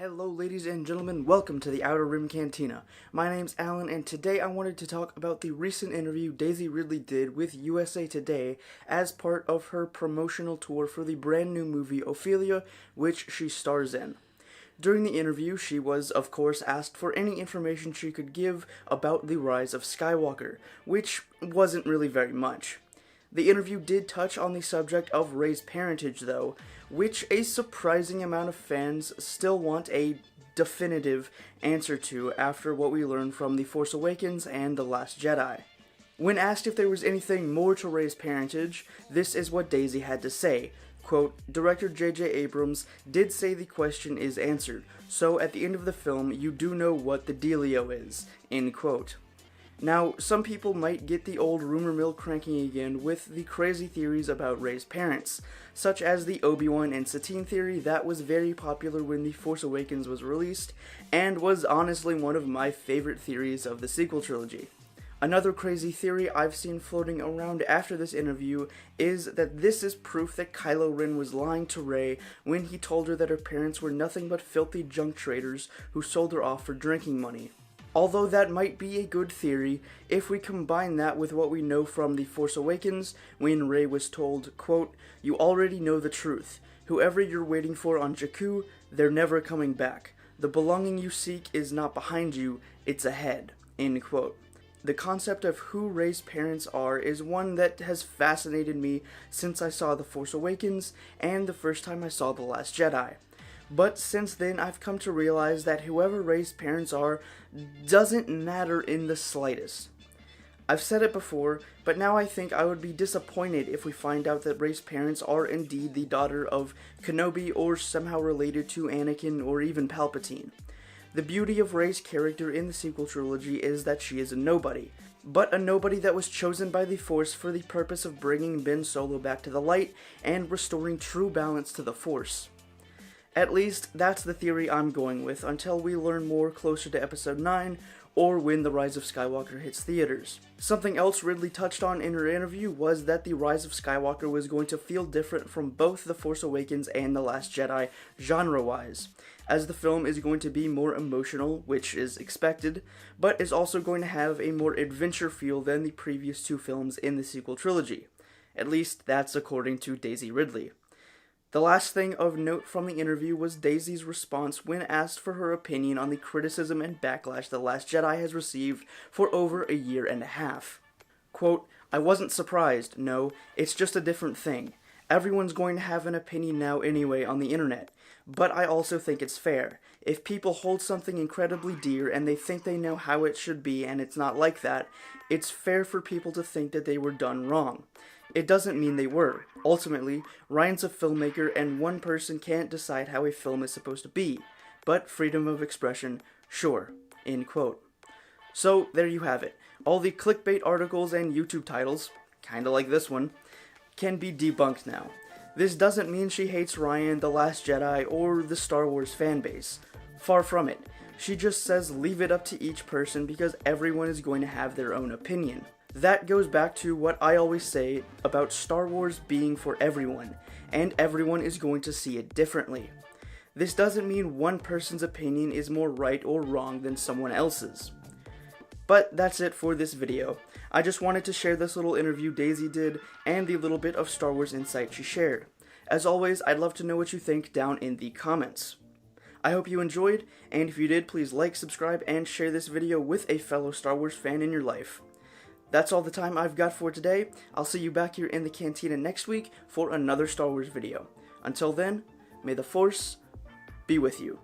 Hello ladies and gentlemen, welcome to the Outer Rim Cantina. My name's Alan and today I wanted to talk about the recent interview Daisy Ridley did with USA Today as part of her promotional tour for the brand new movie Ophelia, which she stars in. During the interview, she was, of course, asked for any information she could give about the Rise of Skywalker, which wasn't really very much. The interview did touch on the subject of Rey's parentage, though, which a surprising amount of fans still want a definitive answer to after what we learned from The Force Awakens and The Last Jedi. When asked if there was anything more to Rey's parentage, this is what Daisy had to say. Quote, Director J.J. Abrams did say the question is answered, so at the end of the film you do know what the dealio is, end quote. Now, some people might get the old rumor mill cranking again with the crazy theories about Rey's parents, such as the Obi-Wan and Satine theory that was very popular when The Force Awakens was released, and was honestly one of my favorite theories of the sequel trilogy. Another crazy theory I've seen floating around after this interview is that this is proof that Kylo Ren was lying to Rey when he told her that her parents were nothing but filthy junk traders who sold her off for drinking money. Although that might be a good theory, if we combine that with what we know from The Force Awakens, when Rey was told, quote, you already know the truth. Whoever you're waiting for on Jakku, they're never coming back. The belonging you seek is not behind you, it's ahead, end quote. The concept of who Rey's parents are is one that has fascinated me since I saw The Force Awakens and the first time I saw The Last Jedi. But since then, I've come to realize that whoever Rey's parents are doesn't matter in the slightest. I've said it before, but now I think I would be disappointed if we find out that Rey's parents are indeed the daughter of Kenobi or somehow related to Anakin or even Palpatine. The beauty of Rey's character in the sequel trilogy is that she is a nobody, but a nobody that was chosen by the Force for the purpose of bringing Ben Solo back to the light and restoring true balance to the Force. At least, that's the theory I'm going with until we learn more closer to Episode 9, or when The Rise of Skywalker hits theaters. Something else Ridley touched on in her interview was that The Rise of Skywalker was going to feel different from both The Force Awakens and The Last Jedi genre-wise, as the film is going to be more emotional, which is expected, but is also going to have a more adventure feel than the previous two films in the sequel trilogy. At least, that's according to Daisy Ridley. The last thing of note from the interview was Daisy's response when asked for her opinion on the criticism and backlash The Last Jedi has received for over a year and a half. Quote, I wasn't surprised, no, it's just a different thing. Everyone's going to have an opinion now anyway on the internet, but I also think it's fair. If people hold something incredibly dear and they think they know how it should be and it's not like that, it's fair for people to think that they were done wrong. It doesn't mean they were. Ultimately, Ryan's a filmmaker and one person can't decide how a film is supposed to be. But freedom of expression, sure. End quote. So, there you have it. All the clickbait articles and YouTube titles, kinda like this one, can be debunked now. This doesn't mean she hates Ryan, The Last Jedi, or the Star Wars fanbase. Far from it. She just says leave it up to each person because everyone is going to have their own opinion. That goes back to what I always say about Star Wars being for everyone, and everyone is going to see it differently. This doesn't mean one person's opinion is more right or wrong than someone else's. But that's it for this video. I just wanted to share this little interview Daisy did, and the little bit of Star Wars insight she shared. As always, I'd love to know what you think down in the comments. I hope you enjoyed, and if you did, please like, subscribe, and share this video with a fellow Star Wars fan in your life. That's all the time I've got for today. I'll see you back here in the cantina next week for another Star Wars video. Until then, may the Force be with you.